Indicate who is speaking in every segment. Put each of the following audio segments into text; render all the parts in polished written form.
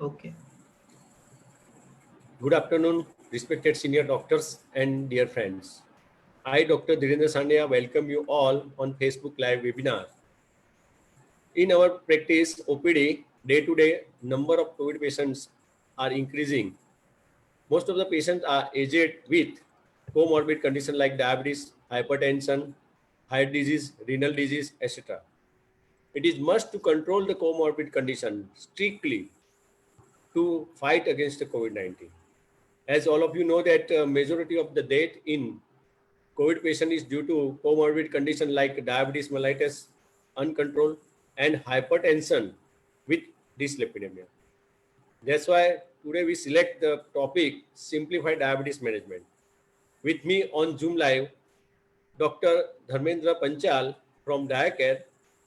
Speaker 1: Okay.
Speaker 2: Good afternoon, respected senior doctors and dear friends. I, Dr. Dhirendra Sandia, welcome you all on Facebook Live webinar. In our practice, OPD, day-to-day number of COVID patients are increasing. Most of the patients are aged with comorbid conditions like diabetes, hypertension, heart disease, renal disease, etc. It is must to control the comorbid condition strictly to fight against the COVID-19. As all of you know that majority of the death in COVID patient is due to comorbid condition like diabetes mellitus, uncontrolled, and hypertension with dyslipidemia. That's why today we select the topic Simplified Diabetes Management. With me on Zoom Live, Dr. Dharmendra Panchal from DiaCare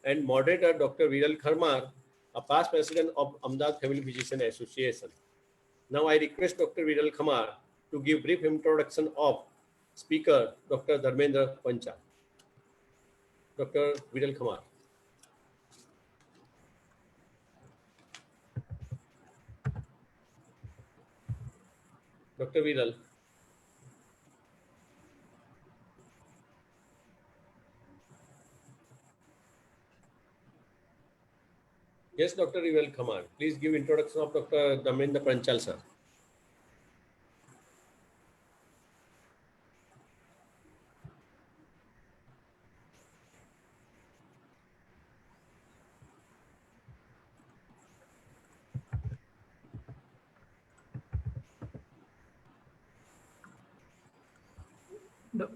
Speaker 2: and moderator Dr. Viral Kharmar, a past president of Ahmedabad Family Physician Association. Now I request Dr. Viral Khamar to give brief introduction of speaker Dr. Dharmendra Panchal. Dr. Viral Khamar. Dr. Viral. Yes, Dr. Viral Khamar. Please give introduction of Dr. Dharmendra Panchal, sir.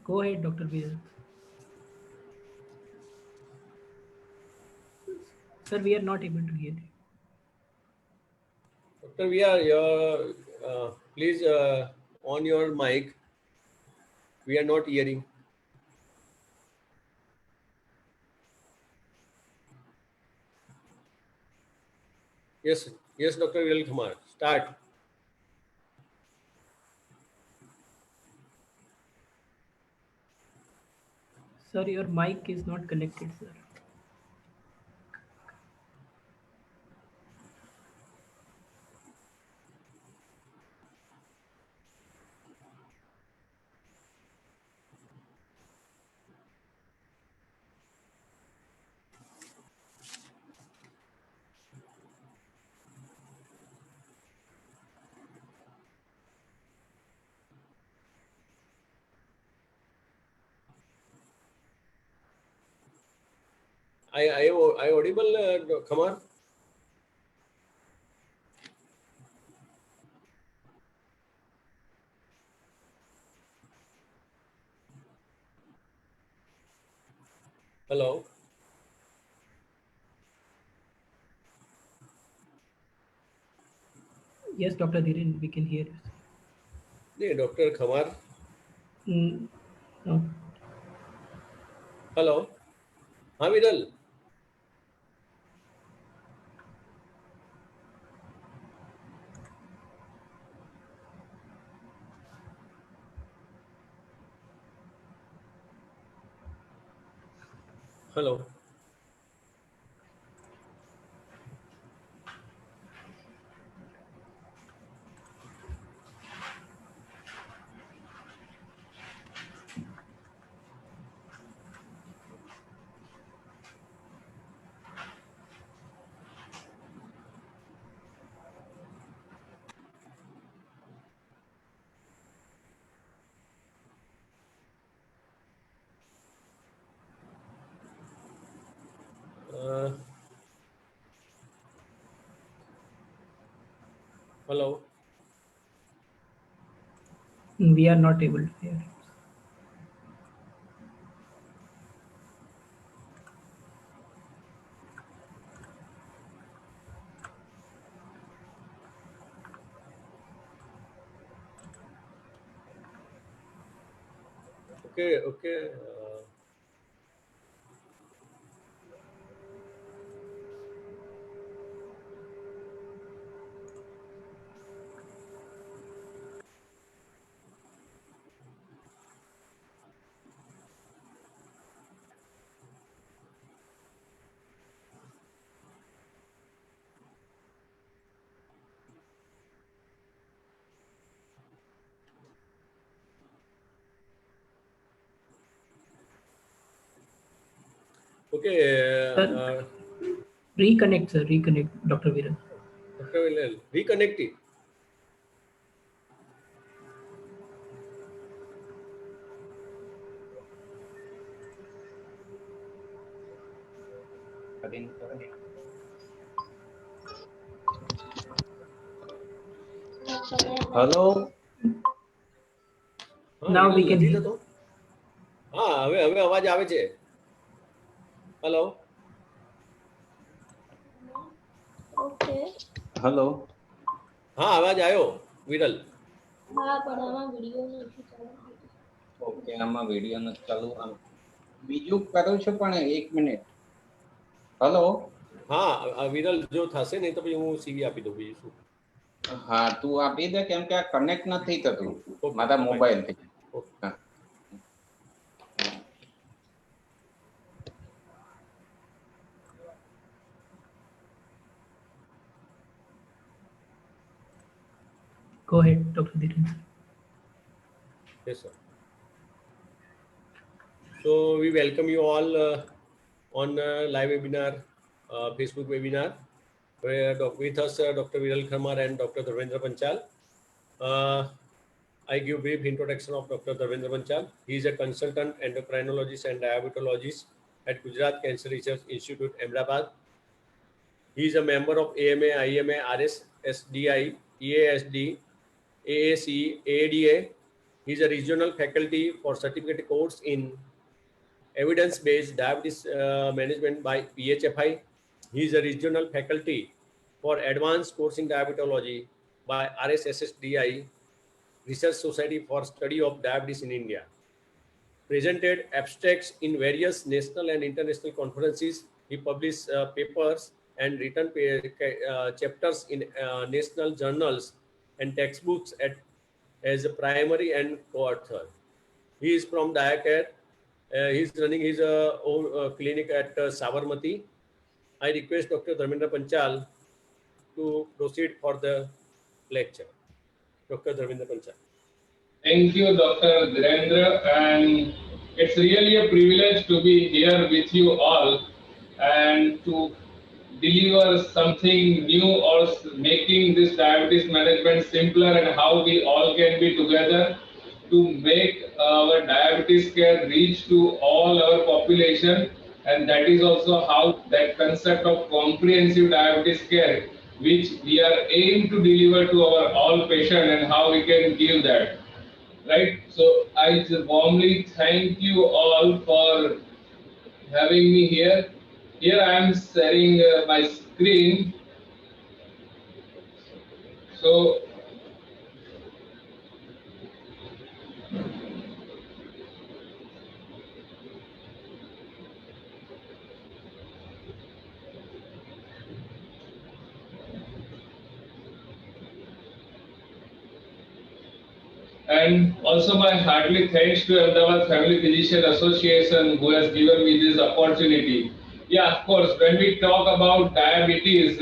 Speaker 1: Go ahead, Dr. Viral. Sir, we are not able to hear you.
Speaker 2: Dr. Please on your mic. We are not hearing. Yes, yes, Dr. Viral Khamar. Start.
Speaker 1: Sir, your mic is not connected, sir.
Speaker 2: I audible, Khamar? Hello.
Speaker 1: Yes, Dr. Dhiren, we can hear you.
Speaker 2: Yeah, Dr. Khamar.
Speaker 1: No.
Speaker 2: Hello. हाँ विरल. Hello. Hello.
Speaker 1: We are not able to hear you.
Speaker 2: Okay, okay. Okay,
Speaker 1: Sir, reconnect, sir. Reconnect, Dr. Viral.
Speaker 2: Dr. Viral, reconnect it.
Speaker 3: Hello
Speaker 2: હા
Speaker 1: Now
Speaker 2: Viral
Speaker 1: we can
Speaker 2: નથી
Speaker 1: hear.
Speaker 2: થતો. હા હવે હવે અવાજ આવે છે. હેલો.
Speaker 4: ઓકે.
Speaker 3: हेलो
Speaker 2: હા અવાજ આવ્યો વિરલ.
Speaker 4: હા પણ આમાં વિડીયો નથી ચાલુ.
Speaker 3: ઓકે આમાં વિડિયો નથી ચાલુ બીજું કરું છું પણ 1 મિનિટ હેલો
Speaker 2: હા વિરલ જો થશે નહીં તો પછી હું સીવી આપી દઉં બીજું શું.
Speaker 3: હા તું આપી દે કેમ કે આ કનેક્ટ નથી થતું
Speaker 2: ઓકે
Speaker 3: મારા મોબાઈલ થી
Speaker 2: ઓકે.
Speaker 3: હા
Speaker 1: Go ahead, Dr. Dhiren.
Speaker 2: Yes sir. So we welcome you all on live webinar, Facebook webinar, where with us Dr. Viral Khamar and Dr. Dharmendra Panchal. I give brief introduction of Dr. Dharmendra Panchal. He is a consultant endocrinologist and diabetologist at Gujarat Cancer Research Institute, Ahmedabad. He is a member of AMA, IMA, RS, SDI, EASD, AAC, AADA. He is a regional faculty for certificate course in evidence-based diabetes management by PHFI. He is a regional faculty for advanced course in diabetology by RSSSDI, Research Society for Study of Diabetes in India. Presented abstracts in various national and international conferences. He published papers and written chapters in national journals and textbooks as a primary and co-author. He is from Diacare. He is running his own clinic at Sabarmati. I request Dr. Dharmendra Panchal to proceed for the lecture. Dr. Dharmendra Panchal.
Speaker 5: Thank you, Dr. Dharmendra, and it's really a privilege to be here with you all and to deliver something new or making this diabetes management simpler and how we all can be together to make our diabetes care reach to all our population, and that is also how that concept of comprehensive diabetes care which we are aimed to deliver to our all patients and how we can give that. Right, so I warmly thank you all for having me here. Here I am sharing my screen. So and also my heartily thanks to Ahmedabad Family Physician Association who has given me this opportunity. Yeah, of course, when we talk about diabetes,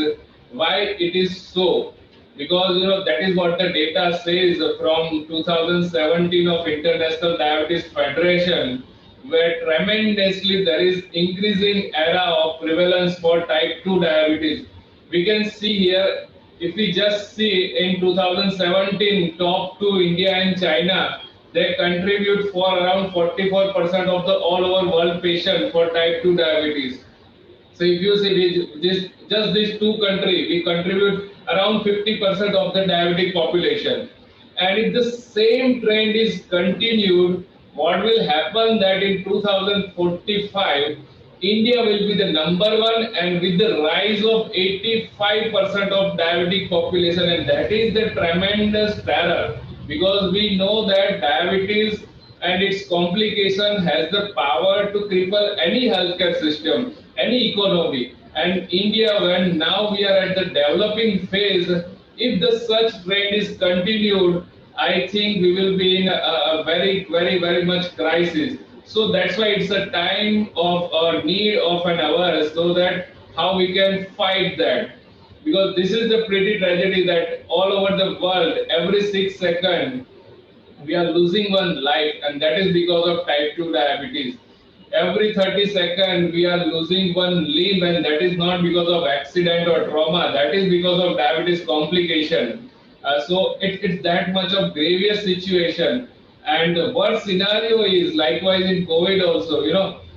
Speaker 5: why it is so? Because that is what the data says from 2017 of International Diabetes Federation, where tremendously there is increasing era of prevalence for type 2 diabetes. We can see here, if we just see in 2017, top two, India and China, they contribute for around 44% of the all over world patient for type 2 diabetes. So if you see just these two countries, we contribute around 50% of the diabetic population. And if the same trend is continued, what will happen that in 2045, India will be the number one, and with the rise of 85% of diabetic population, and that is the tremendous terror, because we know that diabetes and its complication has the power to cripple any healthcare system, any economy. And India, when now we are at the developing phase, if the such trend is continued, I think we will be in a very, very, very much crisis. So that's why it's a time of need of an hour, so that how we can fight that. Because this is the pretty tragedy that all over the world, every 6 seconds, we are losing one life, and that is because of type 2 diabetes. Every 30 seconds, we are losing one limb, and that is not because of accident or trauma. That is because of diabetes complication. So it's that much of grievous situation. And the worst scenario is likewise in COVID also.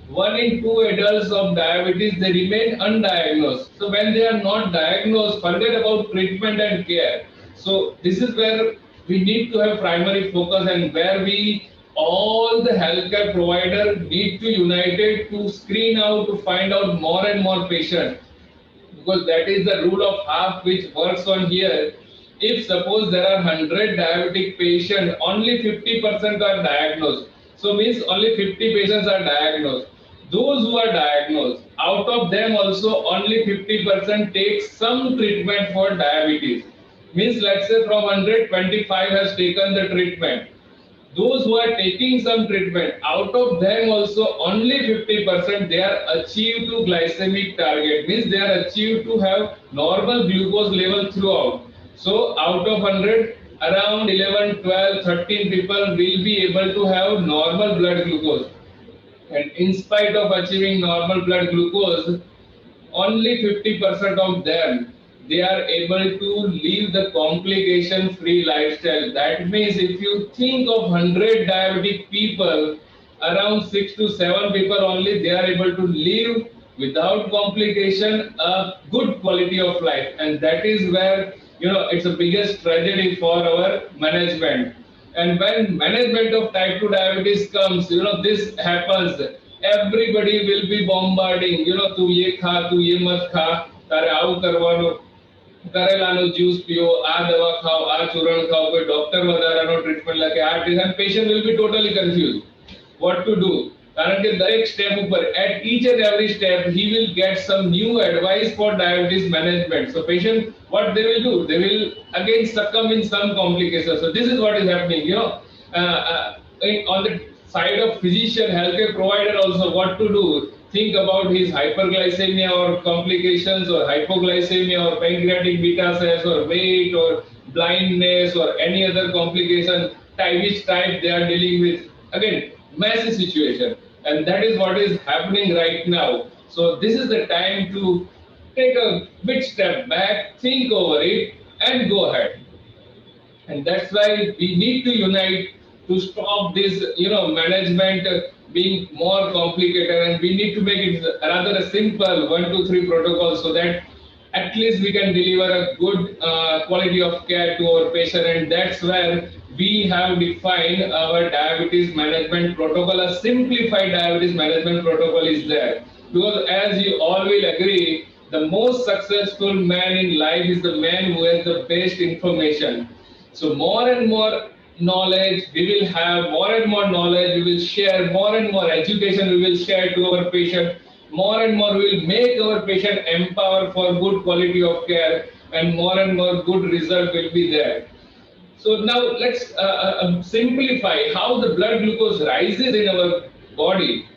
Speaker 5: 1 in 2 adults of diabetes, they remain undiagnosed. So when they are not diagnosed, forget about treatment and care. So this is where we need to have primary focus, and where we all the healthcare provider need to unite it to screen out, to find out more and more patients, because that is the rule of half which works on here. If suppose there are 100 diabetic patients, only 50% are diagnosed. So means only 50 patients are diagnosed. Those who are diagnosed, out of them also only 50% take some treatment for diabetes. Means let's say from 100, 25 has taken the treatment. Those who are taking some treatment, out of them also only 50% they are achieved to glycemic target, means they are achieved to have normal glucose level throughout. So out of 100, around 11, 12, 13 people will be able to have normal blood glucose. And in spite of achieving normal blood glucose, only 50% of them, they are able to live the complication-free lifestyle. That means if you think of 100 diabetic people, around 6 to 7 people only, they are able to live without complication, a good quality of life. And that is where, it's the biggest tragedy for our management. And when management of type 2 diabetes comes, this happens. Everybody will be bombarding, તું ये ખા, તું ये मत खा, તારે આવું કરવાનું, કરેલાનો જ્યુસ પીઓ, આ દવા ખાઓ, આ ચૂરણ ખાઓ, કોઈ ડોક્ટર વધારાનો ટ્રીટમેન્ટ લખે, આ treatment, patient will be totally confused what to do. કારણ કે દરેક સ્ટેપ ઉપર, at each and every step, he will get some new advice for diabetes management. So patient, what they will do? They will again succumb in some complications. So this is what is happening, on the side of physician, healthcare provider also, what to do? Think about his hyperglycemia or complications, or hypoglycemia or pancreatic beta cells, or weight, or blindness, or any other complication, which type they are dealing with. Again, massive situation, and that is what is happening right now. So this is the time to take a big step back, think over it, and go ahead. And that's why we need to unite to stop this, management being more complicated, and we need to make it rather a simple 1, 2, 3 protocol, so that at least we can deliver a good quality of care to our patient. And that's where we have defined our diabetes management protocol. A simplified diabetes management protocol is there, because as you all will agree, the most successful man in life is the man who has the best information. So more and more knowledge we will have, more and more knowledge we will share, more and more education we will share to our patient, more and more we will make our patient empower for good quality of care, and more good result will be there. So now let's simplify how the blood glucose rises in our body.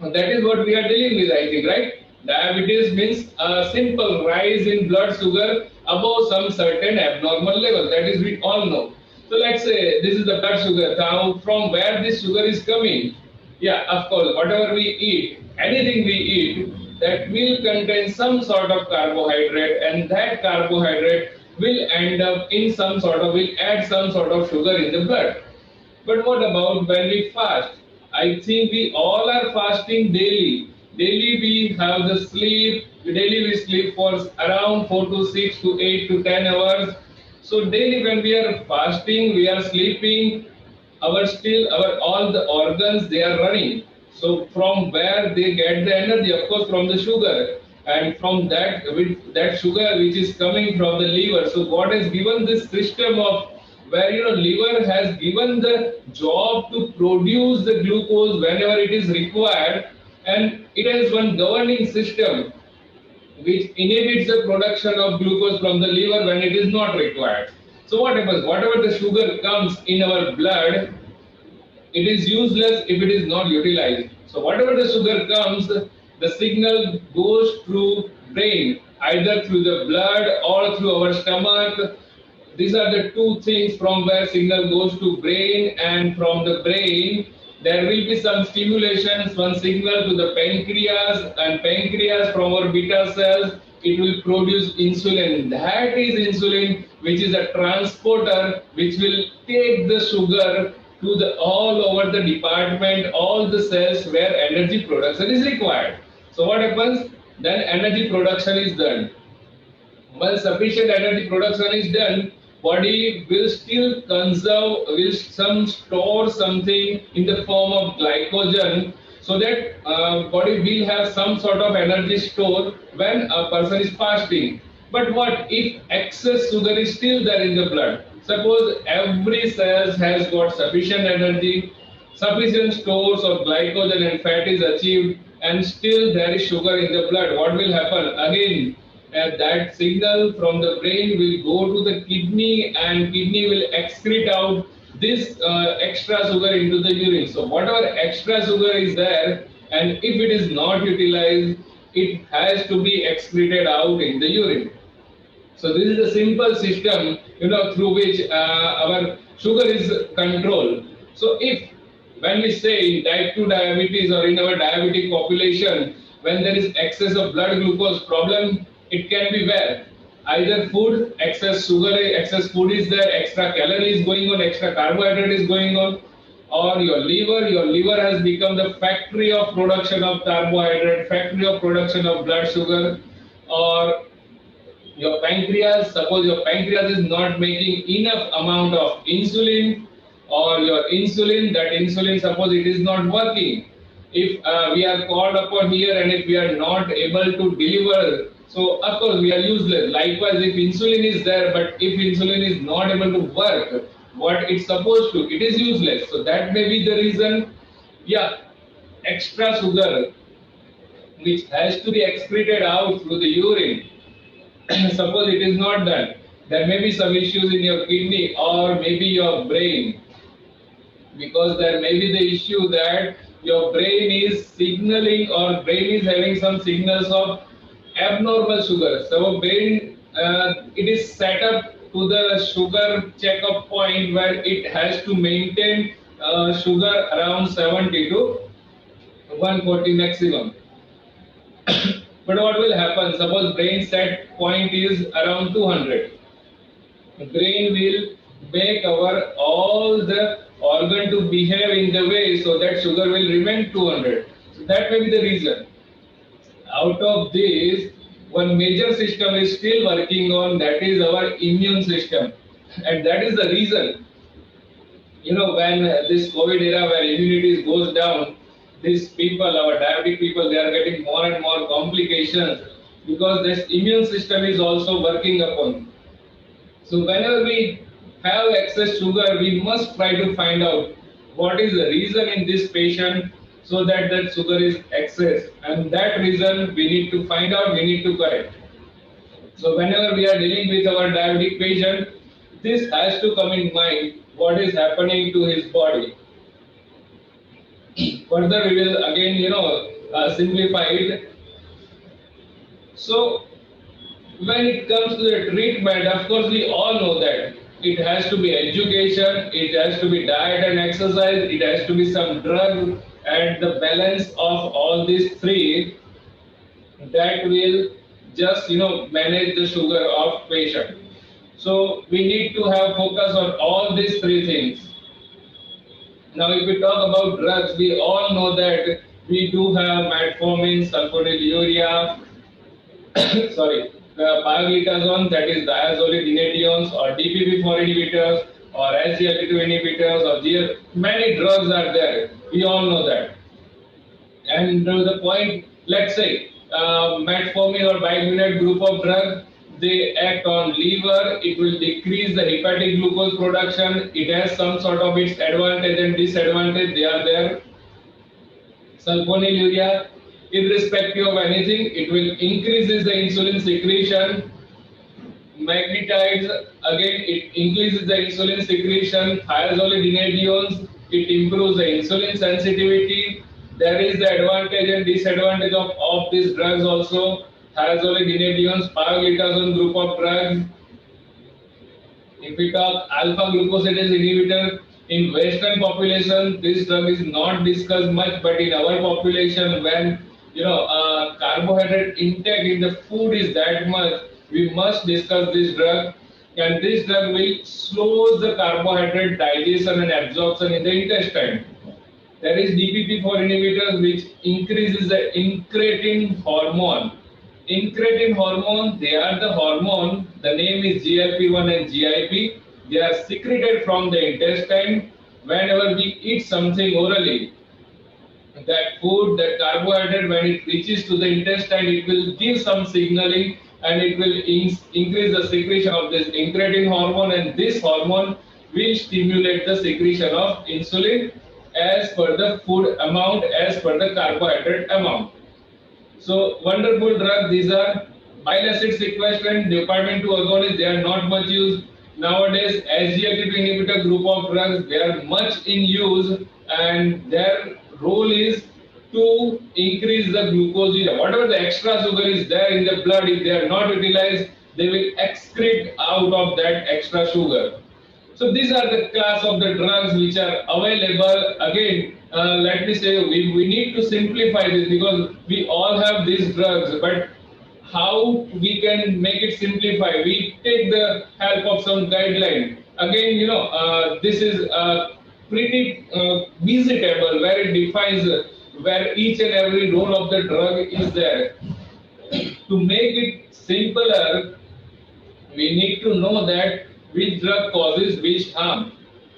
Speaker 5: And that is what we are dealing with, I think, right? Diabetes means a simple rise in blood sugar above some certain abnormal level. That is, we all know. So let's say this is the blood sugar. Now, from where this sugar is coming? Yeah, of course, whatever we eat, anything we eat, that will contain some sort of carbohydrate, and that carbohydrate will end up in will add some sort of sugar in the blood. But what about when we fast? I think we all are fasting daily. Daily we have the sleep. Daily we sleep for around 4 to 6 to 8 to 10 hours. So daily when we are fasting, we are sleeping, all the organs, they are running. So from where they get the energy? Of course, from the sugar. And from that sugar which is coming from the liver. So God has given this system of where, liver has given the job to produce the glucose whenever it is required. And it has one governing system which inhibits the production of glucose from the liver when it is not required. So what happens? Whatever the sugar comes in our blood, it is useless if it is not utilized. So whatever the sugar comes, the signal goes through brain, either through the blood or through our stomach. These are the two things from where signal goes to brain, and from the brain there will be some stimulation, one signal to the pancreas, and pancreas from our beta cells, it will produce insulin. That is insulin, which is a transporter, which will take the sugar to the all over the department, all the cells where energy production is required. So what happens? Then energy production is done. Once sufficient energy production is done, body will still conserve, will store something in the form of glycogen, so that body will have some sort of energy store when a person is fasting. But what if excess sugar is still there in the blood? Suppose every cell has got sufficient energy, sufficient stores of glycogen and fat is achieved, and still there is sugar in the blood. What will happen? Again, that signal from the brain will go to the kidney, and kidney will excrete out this extra sugar into the urine. So whatever extra sugar is there, and if it is not utilized, it has to be excreted out in the urine. So this is a simple system, through which our sugar is controlled. So if, when we say in type 2 diabetes or in our diabetic population, when there is excess of blood glucose problem, it can be where? Either food, excess sugar, excess food is there, extra calories going on, extra carbohydrate is going on, or your liver has become the factory of production of carbohydrate, factory of production of blood sugar, or your pancreas, suppose your pancreas is not making enough amount of insulin, or your insulin, that insulin, suppose it is not working. If we are called upon here and if we are not able to deliver, so of course we are useless. Likewise, if insulin is there, but if insulin is not able to work what it's supposed to, it is useless. So that may be the reason, extra sugar which has to be excreted out through the urine. Suppose it is not done, there may be some issues in your kidney or maybe your brain, because there may be the issue that your brain is signaling, or brain is having some signals of abnormal sugar. So brain, it is set up to the sugar checkup point where it has to maintain sugar around 70 to 140 maximum. But what will happen? Suppose brain set point is around 200. Brain will make our all the organ to behave in the way so that sugar will remain 200. So that may be the reason. Out of this, one major system is still working on, that is our immune system. And that is the reason, when this COVID era where immunity goes down, these people, our diabetic people, they are getting more and more complications because this immune system is also working upon. So whenever we have excess sugar, we must try to find out what is the reason in this patient so that that sugar is excess. And that reason we need to find out, we need to correct. So whenever we are dealing with our diabetic patient, this has to come in mind, what is happening to his body. Further, we will again, simplify it. So, when it comes to the treatment, of course, we all know that it has to be education, it has to be diet and exercise, it has to be some drug, and the balance of all these three that will just manage the sugar of patient. So we need to have focus on all these three things. Now, if we talk about drugs, we all know that we do have metformin, sulfonylurea, pioglitazone, that is diazolidinediones, or DPP-4 inhibitors, or SGLT2 inhibitors, or GL. Many drugs are there. We all know that. And to the point, let's say, metformin or biguanide group of drugs, they act on liver, it will decrease the hepatic glucose production, it has some sort of its advantage and disadvantage, they are there. Sulfonylurea, irrespective of anything, it will increases the insulin secretion. Magnetides, again, it increases the insulin secretion. Thiazolidinediones, it improves the insulin sensitivity. There is the advantage and disadvantage of these drugs also. Thiazolidinediones, pioglitazone group of drugs. If we talk alpha glucosidase inhibitor, In Western population, this drug is not discussed much, but in our population, when carbohydrate intake in the food is that much, we must discuss this drug. And this drug will slow the carbohydrate digestion and absorption in the intestine. There is DPP-4 inhibitors which increases the incretin hormone. Incretin hormone, they are the hormone, the name is GLP-1 and GIP. They are secreted from the intestine whenever we eat something orally. That food, that carbohydrate, when it reaches to the intestine, it will give some signaling and it will increase the secretion of this incretin hormone, and this hormone will stimulate the secretion of insulin as per the food amount, as per the carbohydrate amount. So wonderful drug. These are bile acid sequestrant, dopamine 2 agonists. They are not much used nowadays. SGLT2 inhibitor group of drugs, they are much in use, and their role is to increase the glucose. Whatever the extra sugar is there in the blood, if they are not utilized, they will excrete out of that extra sugar. So these are the class of the drugs which are available. Again, let me say we need to simplify this because we all have these drugs, but how we can make it simplify? We take the help of some guideline. Again, this is pretty busy table where it defines where each and every role of the drug is there. To make it simpler, we need to know that which drug causes which harm.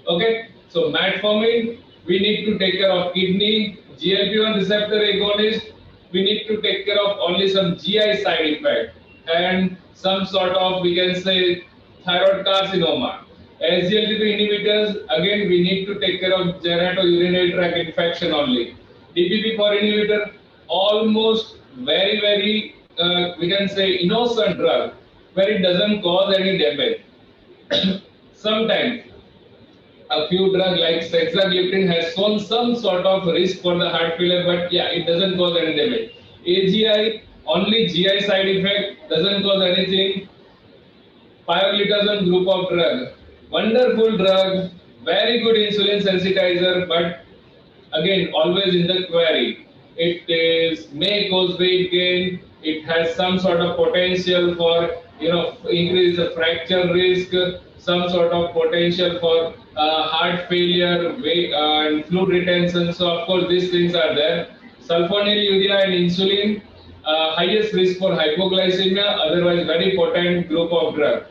Speaker 5: Okay, so metformin, we need to take care of kidney. GLP-1 receptor agonist, we need to take care of only some GI side effect and some sort of, we can say, thyroid carcinoma. SGLT2 inhibitors, again, we need to take care of genitourinary tract infection only. DPP-4 inhibitor, almost very, we can say, innocent drug where it doesn't cause any damage. Sometimes a few drugs like sexagliptin has shown some sort of risk for the heart failure, but yeah, it doesn't cause any damage. AGI, only GI side effect, doesn't cause anything. Pioglitazone group of drug, wonderful drug, very good insulin sensitizer, but again, always in the query. It may cause weight gain, it has some sort of potential for increase the fracture risk, some sort of potential for heart failure, and fluid retention. So of course these things are there. Sulfonylurea and insulin, highest risk for hypoglycemia, otherwise very potent group of drug.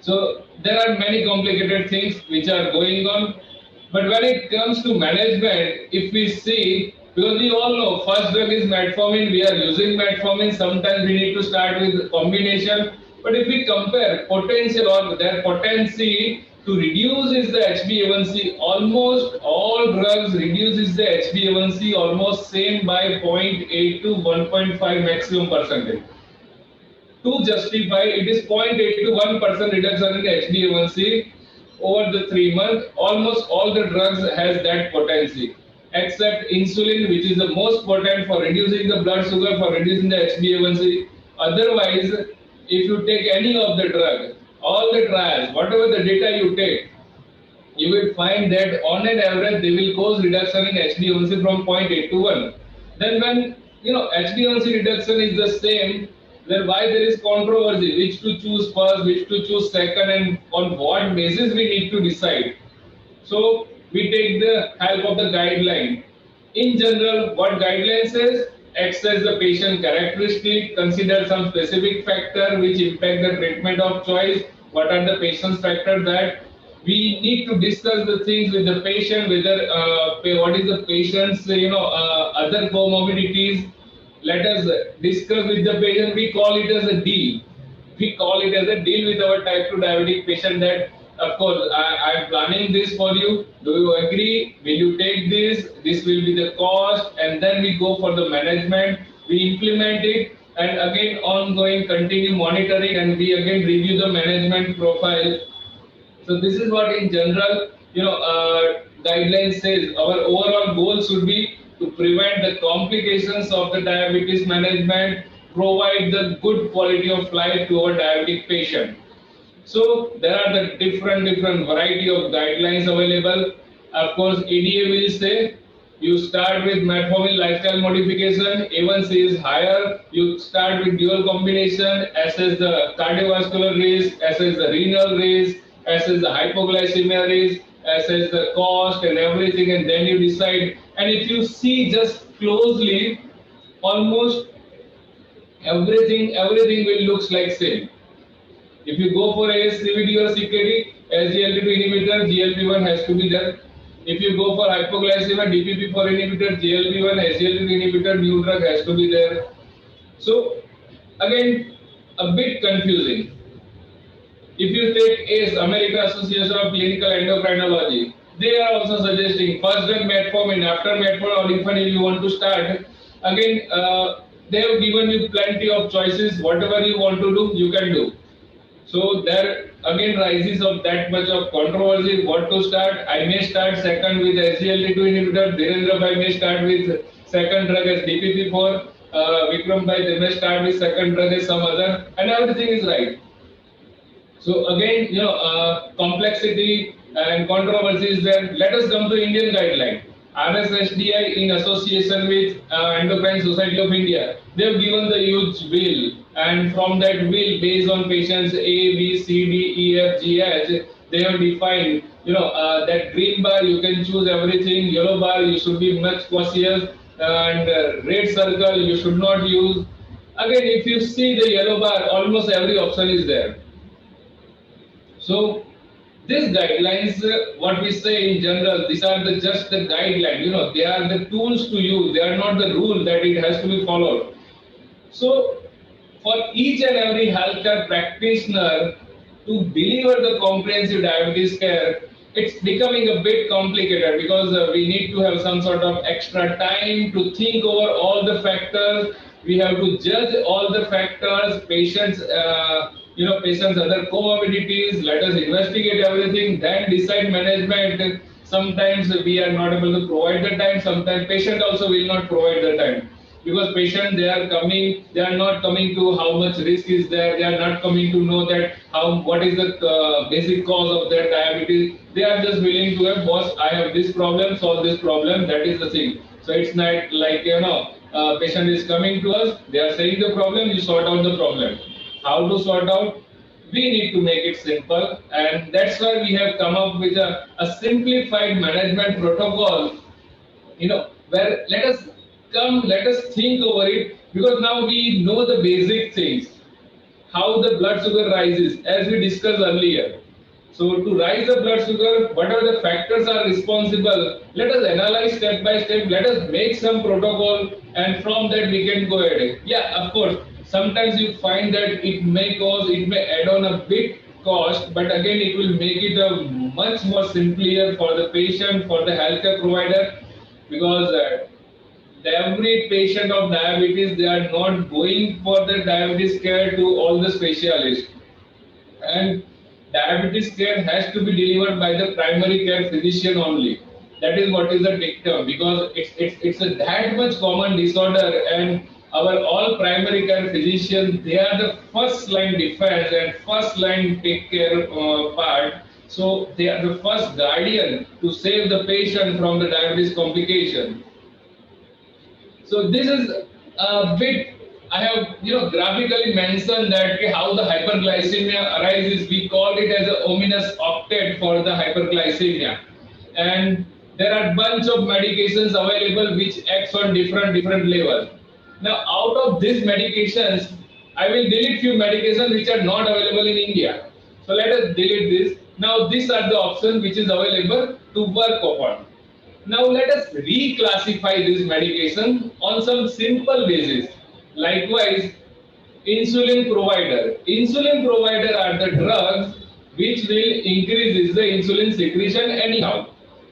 Speaker 5: So there are many complicated things which are going on. But when it comes to management, if we see, because we all know first drug is metformin, we are using metformin, sometimes we need to start with combination. But if we compare potential or their potency to reduce is the HbA1c, almost all drugs reduces the HbA1c almost same by 0.8 to 1.5 maximum percentage. To justify, it is 0.8 to 1% reduction in HbA1c over the 3 months. Almost all the drugs has that potency, except insulin, which is the most potent for reducing the blood sugar, for reducing the HbA1c. Otherwise, if you take any of the drug, all the trials, whatever the data you take, you will find that on an average they will cause reduction in HbA1c from 0.8 to 1. Then when HbA1c reduction is the same, then why there is controversy, which to choose first, which to choose second, and on what basis we need to decide. So we take the help of the guideline. In general, what guideline says? Assess the patient characteristic, consider some specific factor which impact the treatment of choice. What are the patient's factors that we need to discuss the things with the patient, whether what is the patient's other comorbidities. Let us discuss with the patient. We call it as a deal. We call it as a deal with our type 2 diabetic patient that, of course, I am planning this for you. Do you agree? Will you take this? This will be the cost. And then we go for the management. We implement it. And again, ongoing, continue monitoring. And we again review the management profile. So this is what in general, guidelines says. Our overall goal should be to prevent the complications of the diabetes management, provide the good quality of life to our diabetic patient. So there are the different variety of guidelines available. Of course, ADA will say you start with metformin lifestyle modification, A1C is higher, you start with dual combination, assess the cardiovascular risk, assess the renal risk, assess the hypoglycemia risk, assess the cost and everything, and then you decide. And if you see just closely, almost everything will looks like same. If you go for ASCVD or CKD, SGLT2 inhibitor, GLP-1 has to be there. If you go for hypoglycemia, DPP-4 inhibitor, GLP-1, SGLT2 inhibitor, new drug has to be there. So again, a bit confusing. If you take ACE, American Association of Clinical Endocrinology, they are also suggesting first drug metformin, after metformin, or even if you want to start, again, they have given you plenty of choices. Whatever you want to do, you can do. So there again rises of that much of controversy. What to start? I may start second with SGLT2 inhibitor. Dharmendra Bhai may start with second drug as DPP4. Vikram Bhai, they may start with second drug as some other, and everything is right. So again, complexity and controversy is there. Let us come to Indian guideline. RSSDI in association with Endocrine Society of India, they have given the huge bill, and from that bill, based on patients A, B, C, D, E, F, G, H, they have defined, that green bar you can choose everything, yellow bar you should be much cautious, and red circle you should not use. Again, if you see the yellow bar, almost every option is there. So these guidelines, what we say in general, these are just the guidelines. They are the tools to use. They are not the rule that it has to be followed. So for each and every healthcare practitioner to deliver the comprehensive diabetes care, it's becoming a bit complicated because we need to have some sort of extra time to think over all the factors. We have to judge all the factors, patients' other comorbidities. Let us investigate everything, then decide management. Sometimes we are not able to provide the time. Sometimes patient also will not provide the time. Because patient, they are not coming to how much risk is there. They are not coming to know that what is the basic cause of their diabetes. They are just willing to have, boss, I have this problem, solve this problem. That is the thing. So it's not like patient is coming to us. They are saying the problem. You sort out the problem. How to sort out? We need to make it simple, and that's why we have come up with a simplified management protocol. Where let us think over it, because now we know the basic things, how the blood sugar rises, as we discussed earlier. So to rise the blood sugar, what are the factors are responsible? Let us analyze step by step. Let us make some protocol, and from that we can go ahead. Yeah, of course. Sometimes you find that it may add on a big cost, but again it will make it a much more simpler for the patient, for the healthcare provider, because every patient of diabetes, they are not going for the diabetes care to all the specialists, and diabetes care has to be delivered by the primary care physician only. That is what is the dictum, because it's a that much common disorder, and our all primary care physicians, they are the first line defense and first line take care part. So they are the first guardian to save the patient from the diabetes complication. So this is a bit, I have graphically mentioned that how the hyperglycemia arises. We call it as a ominous octet for the hyperglycemia, and there are bunch of medications available which acts on different levels. Now, out of these medications, I will delete few medications which are not available in India. So let us delete this. Now, these are the options which is available to work upon. Now, let us reclassify this medication on some simple basis. Likewise, insulin provider. Insulin provider are the drugs which will increase the insulin secretion anyhow.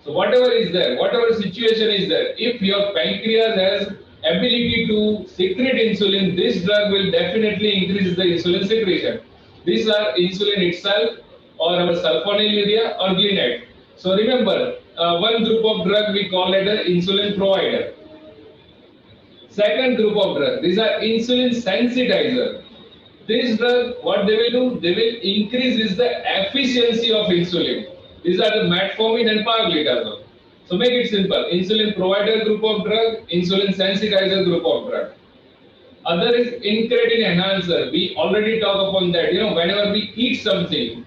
Speaker 5: So whatever is there, whatever situation is there, if your pancreas has ability to secrete insulin, this drug will definitely increase the insulin secretion. These are insulin itself, or our sulfonylurea or glinate. So remember, one group of drug we call it an insulin provider. Second group of drug, these are insulin sensitizer. This drug, what they will do, they will increase is the efficiency of insulin. These are the metformin and pioglitazone. So make it simple. Insulin provider group of drug, insulin sensitizer group of drug. Other is incretin enhancer. We already talk upon that. Whenever we eat something,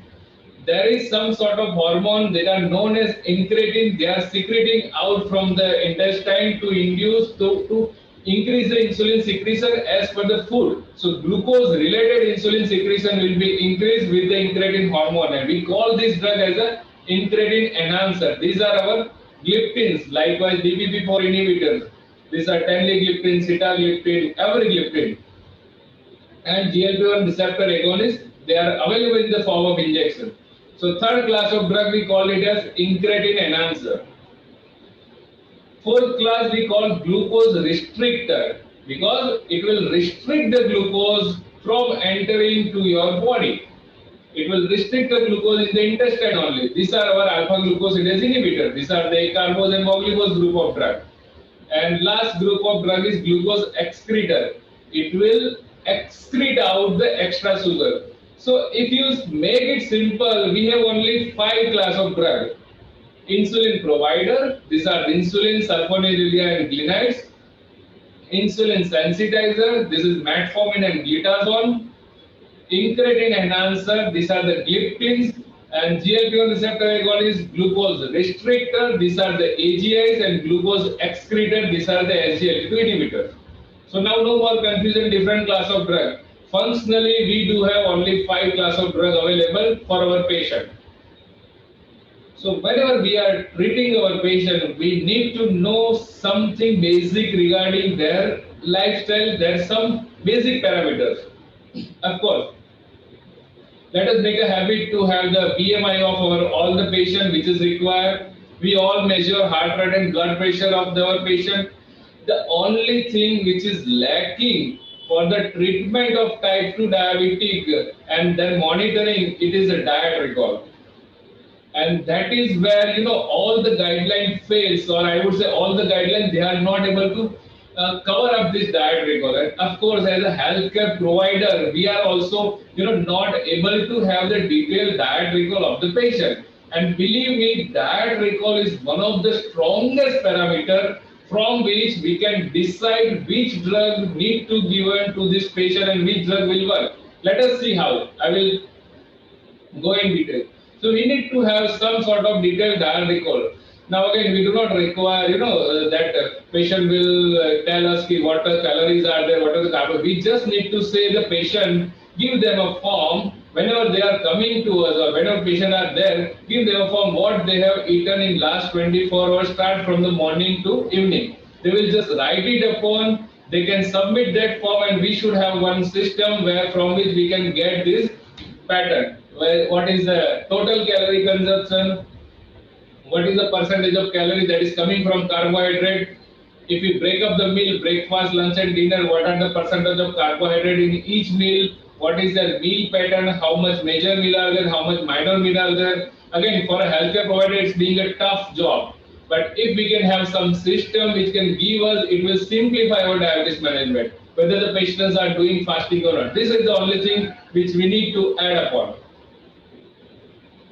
Speaker 5: there is some sort of hormone that are known as incretin. They are secreting out from the intestine to induce to increase the insulin secretion as per the food. So glucose related insulin secretion will be increased with the incretin hormone, and we call this drug as a incretin enhancer. These are our gliptins, likewise DPP-4 inhibitors. These are 10-gliptin, sitagliptin, every gliptin. And GLP-1 receptor agonists, they are available in the form of injection. So third class of drug we call it as incretin enhancer. Fourth class we call glucose restrictor, because it will restrict the glucose from entering to your body. It will restrict the glucose in the intestine only. These are our alpha glucosidase inhibitors. These are the acarbose and moglicose group of drug. And last group of drug is glucose excreter. It will excrete out the extra sugar. So if you make it simple, we have only 5 class of drug. Insulin provider, these are insulin, sulfonylurea and glinides. Insulin sensitizer, this is metformin and glitazone. Incretin enhancer, these are the gliptins. And GLP-1 receptor agonist, glucose restrictor, these are the AGIs, and glucose excreter, these are the SGLT2 inhibitors. So now no more confusion, different class of drug. Functionally, we do have only 5 class of drug available for our patient. So whenever we are treating our patient, we need to know something basic regarding their lifestyle. There are some basic parameters. Of course, let us make a habit to have the BMI of all the patient which is required. We all measure heart rate and blood pressure of our patient. The only thing which is lacking for the treatment of type 2 diabetic and their monitoring, it is a diet recall. And that is where all the guidelines fails, or I would say all the guidelines, they are not able to cover up this diet recall. And of course, as a healthcare provider, we are also not able to have the detailed diet recall of the patient. And believe me, diet recall is one of the strongest parameter from which we can decide which drug need to be given to this patient and which drug will work. Let us see how. I will go in detail. So we need to have some sort of detailed diet recall. Now again, we do not require, that patient will tell us what the calories are there, what are the carbs. We just need to say the patient, give them a form whenever they are coming to us, or whenever patient are there, give them a form what they have eaten in last 24 hours, start from the morning to evening. They will just write it upon. They can submit that form, and we should have one system where from which we can get this pattern. What is the total calorie consumption? What is the percentage of calories that is coming from carbohydrate? If we break up the meal, breakfast, lunch and dinner, what are the percentage of carbohydrate in each meal? What is the meal pattern? How much major meal are there? How much minor meal are there? Again, for a healthcare provider, it's being a tough job. But if we can have some system which can give us, it will simplify our diabetes management, whether the patients are doing fasting or not. This is the only thing which we need to add upon.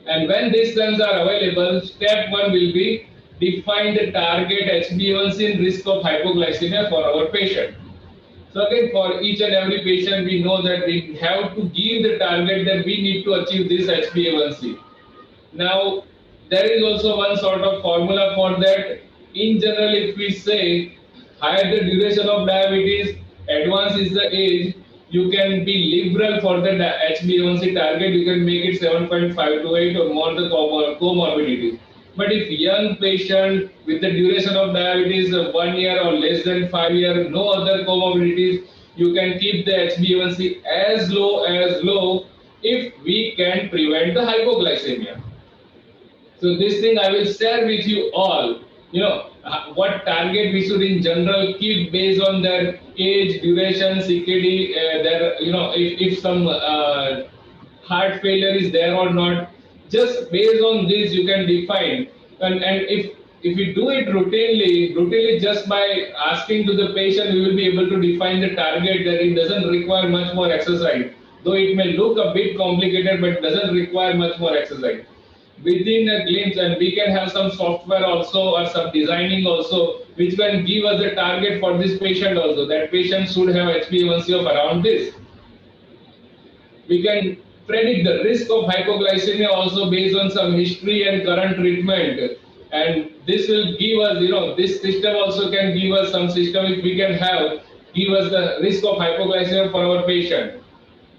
Speaker 5: And when these terms are available, step 1 will be define the target HbA1c and risk of hypoglycemia for our patient. So again, for each and every patient, we know that we have to give the target that we need to achieve this HbA1c. Now, there is also one sort of formula for that. In general, if we say higher the duration of diabetes, advanced is the age, you can be liberal for the HbA1c target. You can make it 7.5 to 8 or more the comorbidities. But if young patient with the duration of diabetes 1 year or less than 5 years, no other comorbidities, you can keep the HbA1c as low if we can prevent the hypoglycemia. So this thing I will share with you all, what target we should in general keep based on their age, duration, CKD, if some heart failure is there or not. Just based on this you can define, and if we do it routinely just by asking to the patient, we will be able to define the target that it doesn't require much more exercise. though it may look a bit complicated but doesn't require much more exercise. Within a glimpse, and we can have some software also or some designing also which can give us a target for this patient also. That patient should have HbA1c of around this. We can predict the risk of hypoglycemia also based on some history and current treatment. And this will give us, this system also can give us some system if we can have, give us the risk of hypoglycemia for our patient.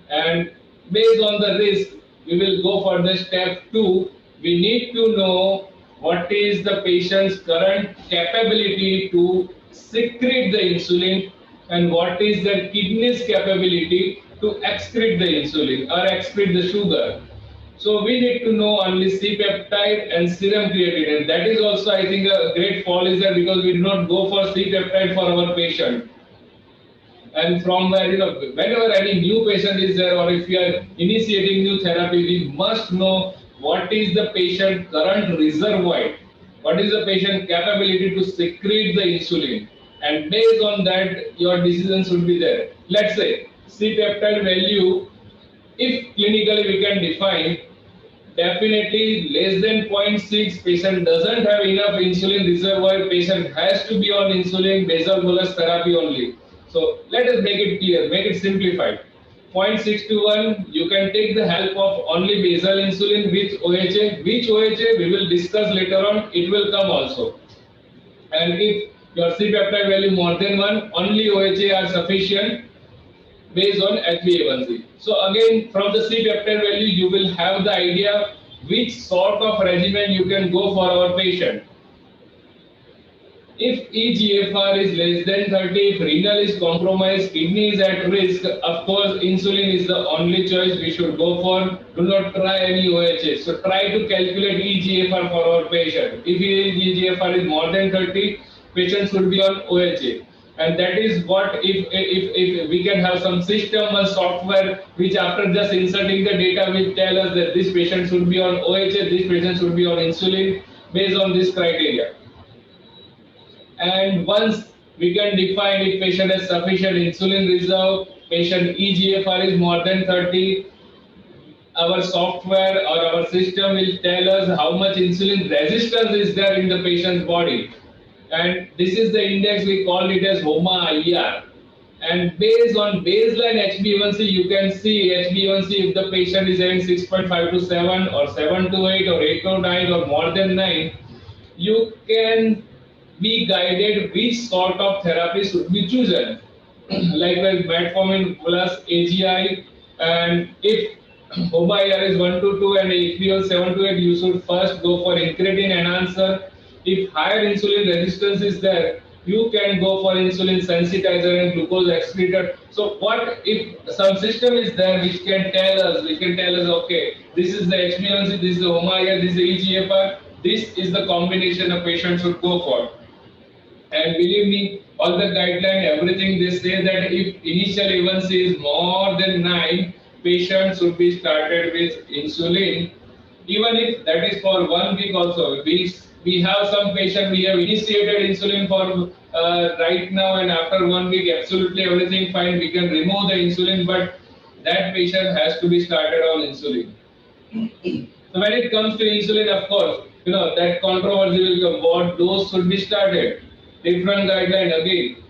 Speaker 5: And based on the risk, we will go for the step 2. We need to know what is the patient's current capability to secrete the insulin and what is their kidney's capability to excrete the insulin or excrete the sugar. So we need to know only C-peptide and serum creatinine. That is also, I think, a great fall is there because we do not go for C-peptide for our patient. And from where, whenever any new patient is there or if we are initiating new therapy, we must know what is the patient current reservoir, what is the patient capability to secrete the insulin. And based on that, your decision should be there. Let's say C-peptide value, if clinically we can define, definitely less than 0.6, patient doesn't have enough insulin reservoir, patient has to be on insulin basal bolus therapy only. So let us make it clear, make it simplified. 0.6 to 1, you can take the help of only basal insulin with OHA. Which OHA we will discuss later on, it will come also. And if your C-peptide value more than 1, only OHA are sufficient based on HbA1c. So again, from the C-peptide value, you will have the idea which sort of regimen you can go for our patient. If eGFR is less than 30, if renal is compromised, kidney is at risk, of course, insulin is the only choice we should go for. Do not try any OHA. So try to calculate eGFR for our patient. If eGFR is more than 30, patient should be on OHA. And that is what if we can have some system or software which after just inserting the data will tell us that this patient should be on OHA, this patient should be on insulin based on this criteria. And once we can define if patient has sufficient insulin reserve, patient eGFR is more than 30, our software or our system will tell us how much insulin resistance is there in the patient's body. And this is the index, we call it as HOMA-IR. And based on baseline HbA1c, you can see HbA1c if the patient is having 6.5 to 7 or 7 to 8 or 8 to 9 or more than 9, you can be guided which sort of therapy should be chosen. Likewise, metformin plus AGI, and if HOMA-IR is 1 to 2 and HbA1 7 to 8, you should first go for incretin enhancer. If higher insulin resistance is there, you can go for insulin sensitizer and glucose excreter. So what if some system is there which can tell us, okay, this is the HbA1c, this is the HOMA-IR, this is the eGFR, this is the combination a patient should go for. And believe me, all the guideline, everything they say that if initial A1C is more than 9, patient should be started with insulin. Even if that is for 1 week also. We have some patient, we have initiated insulin for right now, and after 1 week, absolutely everything fine, we can remove the insulin, but that patient has to be started on insulin. So when it comes to insulin, of course, that controversy will come, what dose should be started? Different guideline again.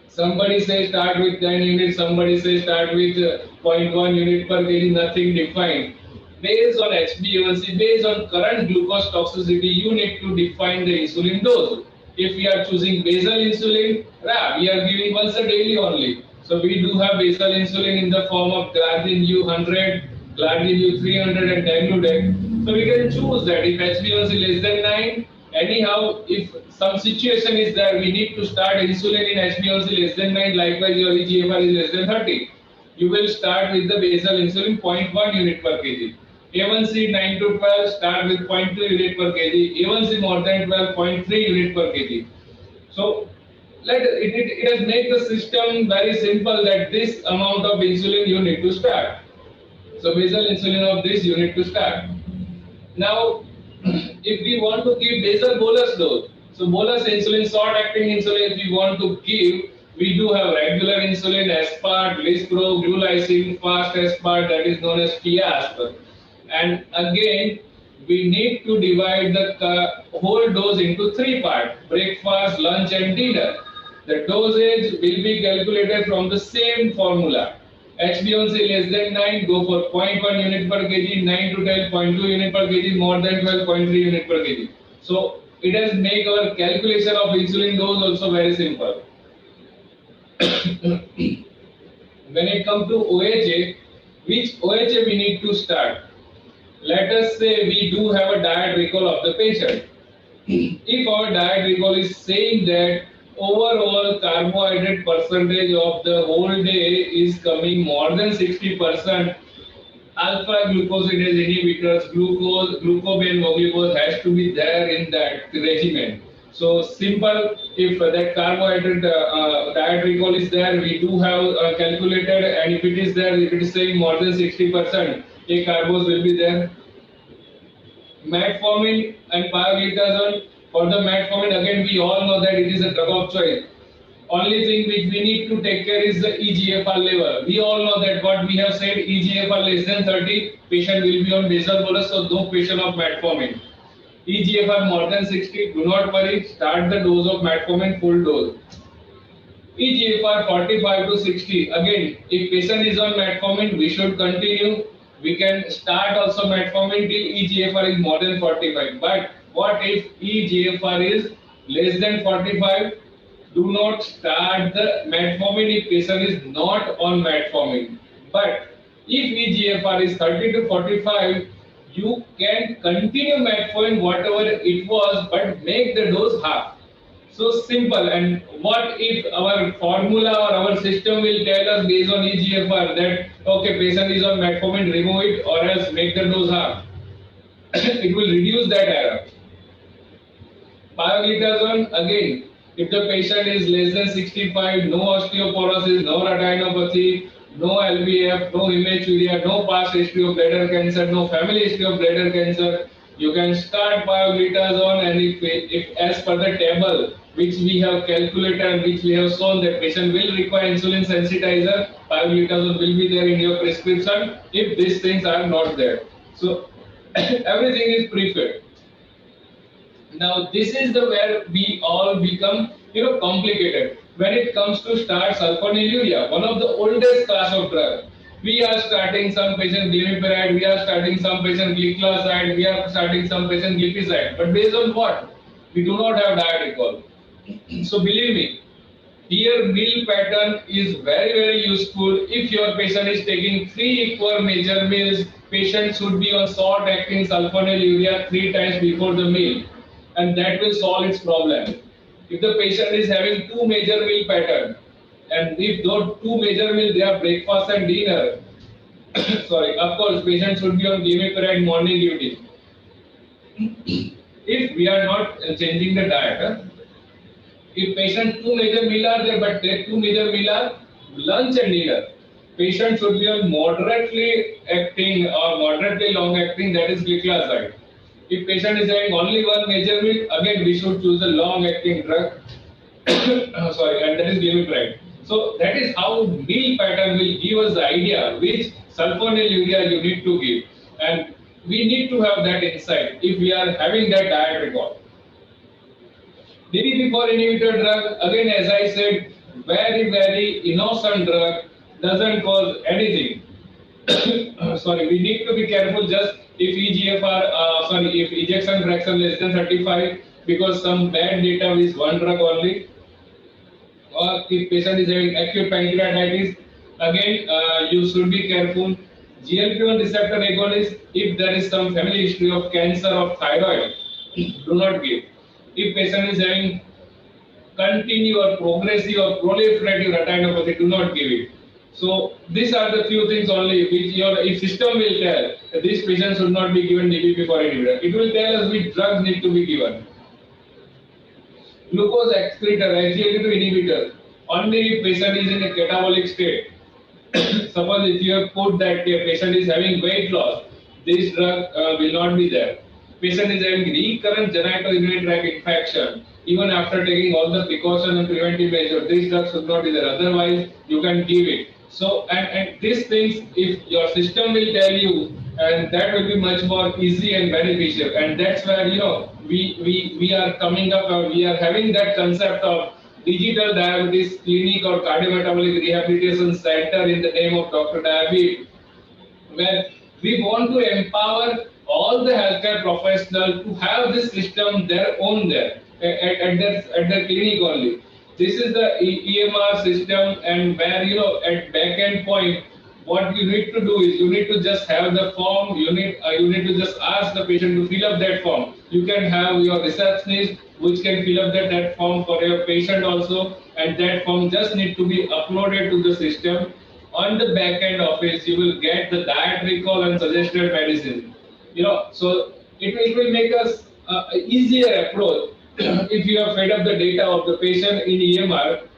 Speaker 5: Somebody says start with 10 units, somebody says start with 0.1 unit per kg, nothing defined. Based on HbA1c, based on current glucose toxicity, you need to define the insulin dose. If we are choosing basal insulin, we are giving once a daily only. So we do have basal insulin in the form of Glargine U100, Glargine U300 and Degludec. So we can choose that. If HbA1c less than 9, anyhow, if some situation is there, we need to start insulin in HbA1c less than 9, likewise your eGFR is less than 30. You will start with the basal insulin 0.1 unit per kg. A1C 9 to 12, start with 0.2 unit per kg. A1C more than 12, 0.3 unit per kg. So it has made the system very simple that this amount of insulin you need to start. So basal insulin of this you need to start. Now, if we want to give basal bolus dose, so bolus insulin, short acting insulin, if we want to give, We do have regular insulin, aspart, lispro, glulysin, fast aspart, that is known as TASP. And again, we need to divide the whole dose into three parts: breakfast, lunch, and dinner. The dosage will be calculated from the same formula. HbA1c less than 9, go for 0.1 unit per kg, 9 to 12, 0.2 unit per kg, more than 12, 0.3 unit per kg. So it has made our calculation of insulin dose also very simple. When it comes to OHA, which OHA we need to start? Let us say we do have a diet recall of the patient. If our diet recall is saying that overall carbohydrate percentage of the whole day is coming more than 60%, alpha glucosidase inhibitors, glucose, glucosamine, has to be there in that regimen. So simple, if that carbohydrate diet recall is there, we do have calculated, and if it is there, if it is saying more than 60%, a carbos will be there. Metformin and pioglitazone. For the metformin, again, we all know that it is a drug of choice. Only thing which we need to take care is the eGFR level. We all know that what we have said, eGFR less than 30, patient will be on basal bolus, so no patient of metformin. eGFR more than 60, do not worry, start the dose of metformin full dose. eGFR 45 to 60, again, if patient is on metformin, we should continue. We can start also metformin till eGFR is more than 45. But what if eGFR is less than 45? Do not start the metformin if patient is not on metformin. But if eGFR is 30 to 45, you can continue metformin whatever it was, but make the dose half. So simple. And what if our formula or our system will tell us based on eGFR that okay, patient is on metformin, remove it or else make the dose half. It will reduce that error. Pioglitazone, again, if the patient is less than 65, no osteoporosis, no retinopathy, no LVF, no hematuria, no past history of bladder cancer, no family history of bladder cancer, you can start pioglitazone, and if as per the table which we have calculated and which we have shown that patient will require insulin sensitizer, pioglitazone will be there in your prescription if these things are not there. So everything is pre-filled. Now this is the where we all become complicated. When it comes to start sulfonylurea, one of the oldest class of drug, we are starting some patient glimepiride, we are starting some patient gliclazide, we are starting some patient glipizide. But based on what? We do not have diet recall. So believe me, here meal pattern is very, very useful. If your patient is taking 3 equal major meals, patient should be on short acting sulfonylurea 3 times before the meal, and that will solve its problem. If the patient is having 2 major meal pattern, and if those 2 major meals they are breakfast and dinner, sorry, of course patient should be on glimepiride morning duty. If we are not changing the diet, if patient 2 major meal are there, but their 2 major meal are lunch and dinner, patient should be on moderately acting or moderately long acting, that is gliclazide. If patient is having only 1 major meal, again we should choose a long acting drug, sorry, and that is glimepiride. So that is how meal pattern will give us the idea which sulfonylurea you need to give, and we need to have that insight if we are having that diet record. DPP-4 inhibitor drug, again as I said, very, very innocent drug, doesn't cause anything. Sorry, we need to be careful just if eGFR, if ejection fraction less than 35, because some bad data is one drug only. Or if patient is having acute pancreatitis, again you should be careful. GLP-1 receptor agonist, if there is some family history of cancer of thyroid, do not give. If patient is having continued or progressive or proliferative retinopathy, do not give it. So these are the few things only which your system will tell that this patient should not be given DPP-4 inhibitor. It will tell us which drugs need to be given. Glucose excretor, SGLT2 inhibitor, only if patient is in a catabolic state. Suppose if you have put that a patient is having weight loss, this drug will not be there. patient is having recurrent genitourinary tract infection, even after taking all the precaution and preventive measures, this drug should not be there. Otherwise, you can give it. So, and these things, if your system will tell you, and that will be much more easy and beneficial. And that's where, you know, we are coming up, or we are having that concept of digital diabetes clinic or cardiometabolic rehabilitation center in the name of Dr. DiaBeat, where we want to empower all the healthcare professionals to have this system their own there at their clinic only. This is the EMR system, and where, you know, at back end point, what you need to do is you need to just have the form. You need to just ask the patient to fill up that form. You can have your receptionist which can fill up that form for your patient also, and that form just need to be uploaded to the system. On the back end office, you will get the diet recall and suggested medicine. You know, so it will make us easier approach. If you have fed up the data of the patient in EMR,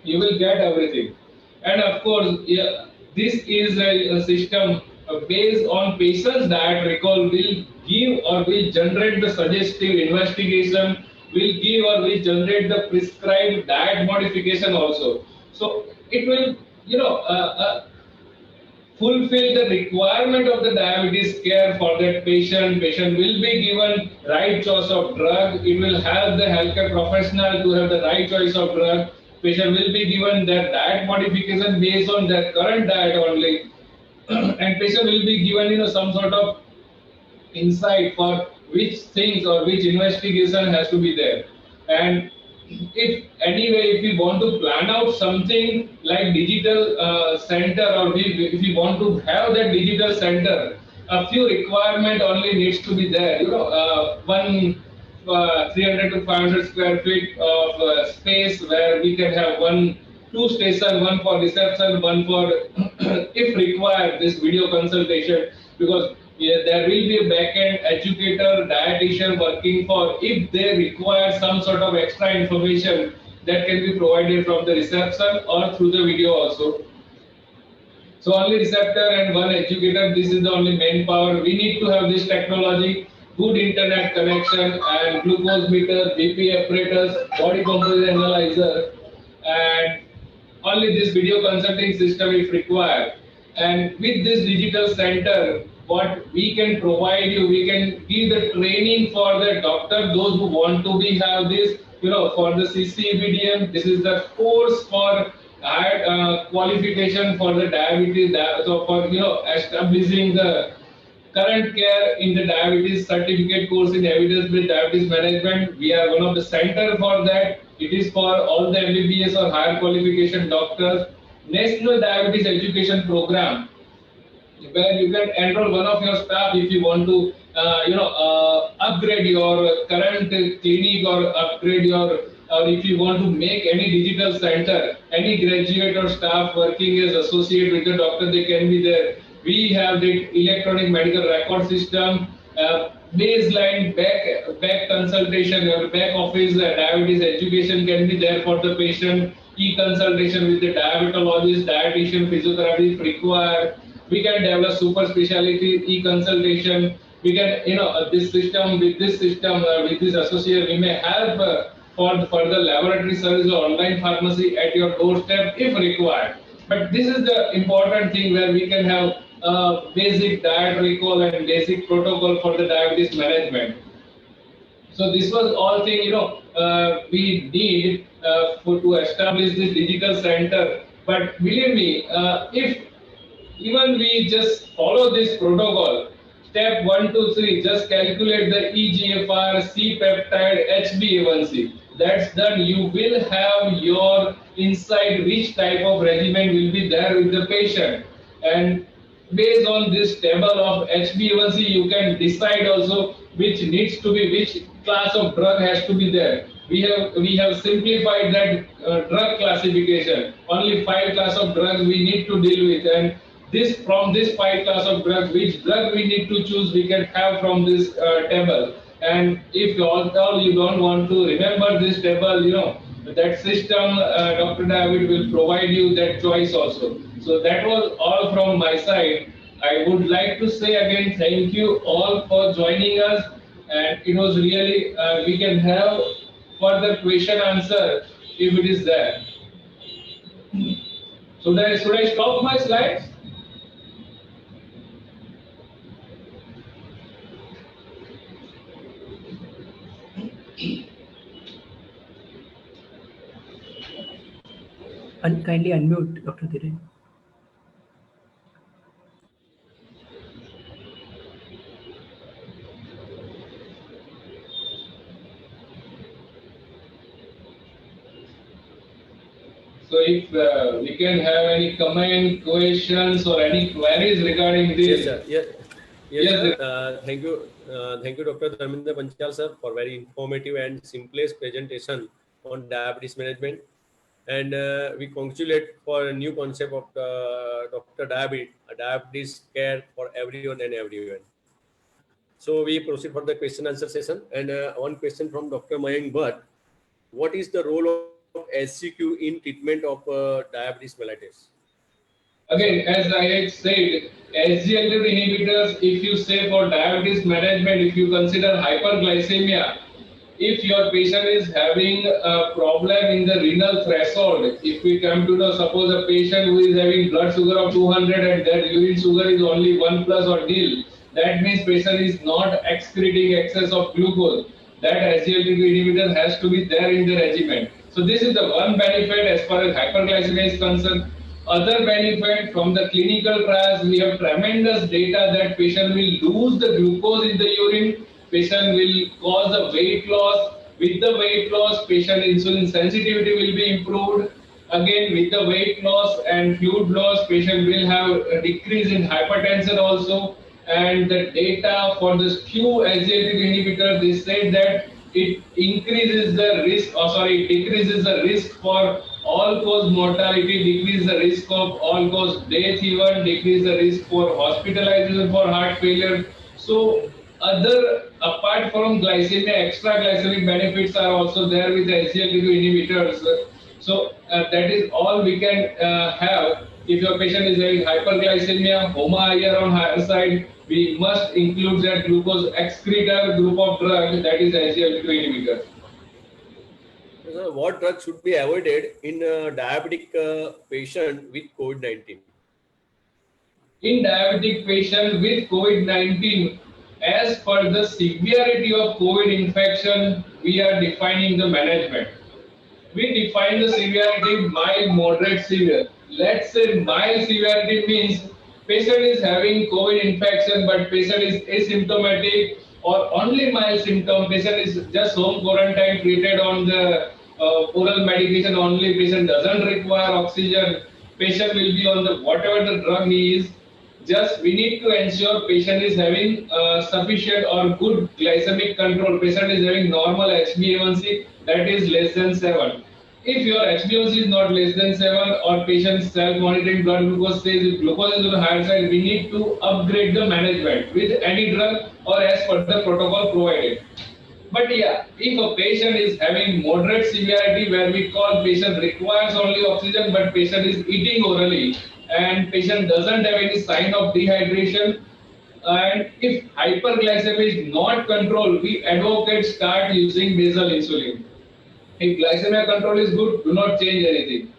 Speaker 5: you will get everything. And of course, yeah, this is a system based on patient's diet recall will give or will generate the suggestive investigation, will give or will generate the prescribed diet modification also. So it will, you know, fulfill the requirement of the diabetes care for that patient. Patient will be given right choice of drug. It will help the healthcare professional to have the right choice of drug. Patient will be given their diet modification based on their current diet only, and patient will be given, you know, some sort of insight for which things or which investigation has to be there. And if anyway, if we want to plan out something like digital center, or if we want to have that digital center, a few requirement only needs to be there. You know, one 300 to 500 square feet of space where we can have two stations, one for reception, one for, if required, this video consultation, because there will be a back-end educator, dietitian working for, if they require some sort of extra information that can be provided from the reception or through the video also. So only receptor and one educator, this is the only manpower. We need to have this technology, good internet connection, and glucose meter, BP apparatus, body composition analyzer, and only this video consulting system if required. And with this digital center, what we can provide you, we can give the training for the doctor, those who want to have this, you know, for the CCBDM, this is the course for qualification for the diabetes, so for, you know, establishing the current care in the diabetes certificate course in evidence-based diabetes management. We are one of the center for that. It is for all the MBBS or higher qualification doctors. National Diabetes Education Program, where you can enroll one of your staff if you want to, upgrade your current clinic, or upgrade your, or if you want to make any digital center, any graduate or staff working as associate with the doctor, they can be there. We have the electronic medical record system, baseline back consultation, or back office diabetes education can be there for the patient, e-consultation with the diabetologist, dietitian, physiotherapy if required. We can develop super specialty e-consultation. We can, this system, with this associate, we may help for the laboratory service or online pharmacy at your doorstep if required. But this is the important thing where we can have basic diet recall and basic protocol for the diabetes management. So this was all thing, we need to establish this digital center. But believe me, if even we just follow this protocol, step 1, 2, 3, just calculate the eGFR, C-PEPTIDE, HbA1c. That's done. You will have your insight which type of regimen will be there with the patient. And based on this table of HbA1c, you can decide also which needs to be, which class of drug has to be there. We have simplified that drug classification. Only 5 class of drugs we need to deal with, and from this 5 class of drugs, which drug we need to choose, we can have from this table. And if all you don't want to remember this table, that system, Dr. David will provide you that choice also. So that was all from my side. I would like to say again, thank you all for joining us. and it was really we can have further question answer if it is there. So should I stop my slides?
Speaker 1: Kindly unmute, Dr. Dhiren.
Speaker 5: So if we can have any comment, questions, or any queries regarding this.
Speaker 2: Yes, sir. Yes,
Speaker 5: Yes,
Speaker 2: sir. Thank you, Dr. Dharmendra Panchal, sir, for very informative and simplest presentation on diabetes management. And we congratulate for a new concept of Dr. Diabetes care for everyone and everyone. So we proceed for the question answer session. And one question from Dr. Mayank Bhatt. What is the role of SCQ in treatment of diabetes mellitus?
Speaker 5: Again, as I had said, SGLT2 inhibitors, if you say for diabetes management, if you consider hyperglycemia, if your patient is having a problem in the renal threshold, if we come to know, suppose a patient who is having blood sugar of 200 and their urine sugar is only 1 plus or nil, that means patient is not excreting excess of glucose. That SGLT2 inhibitor has to be there in the regimen. So this is the one benefit as far as hyperglycemia is concerned. Other benefit from the clinical trials, we have tremendous data that patient will lose the glucose in the urine, patient will cause the weight loss. With the weight loss, patient insulin sensitivity will be improved. Again, with the weight loss and fluid loss, patient will have a decrease in hypertension also. And the data for this few SGLT2 inhibitors, they said that it increases the risk, it decreases the risk for all-cause mortality, decrease the risk of all-cause death even, decrease the risk for hospitalization for heart failure. So apart from glycemia, extra glycemic benefits are also there with the SGLT2 inhibitors. So that is all we can have. If your patient is having hyperglycemia, HOMA-IR on higher side, we must include that glucose excreter group of drug, that is SGLT2 inhibitor.
Speaker 2: So what drugs should be avoided in a diabetic patient with COVID-19?
Speaker 5: In diabetic patient with COVID-19, as per the severity of COVID infection, we are defining the management. We define the severity mild, moderate, severe. Let's say mild severity means patient is having COVID infection but patient is asymptomatic or only mild symptom, patient is just home quarantine treated on the oral medication only, patient doesn't require oxygen, patient will be on the whatever the drug he is. Just we need to ensure patient is having sufficient or good glycemic control. Patient is having normal HbA1c that is less than 7. If your HbA1c is not less than 7 or patient self-monitoring blood glucose says if glucose is on the higher side, we need to upgrade the management with any drug or as per the protocol provided. But yeah, if a patient is having moderate severity where we call patient requires only oxygen but patient is eating orally and patient doesn't have any sign of dehydration, and if hyperglycemia is not controlled, we advocate start using basal insulin. If glycemia control is good, do not change anything.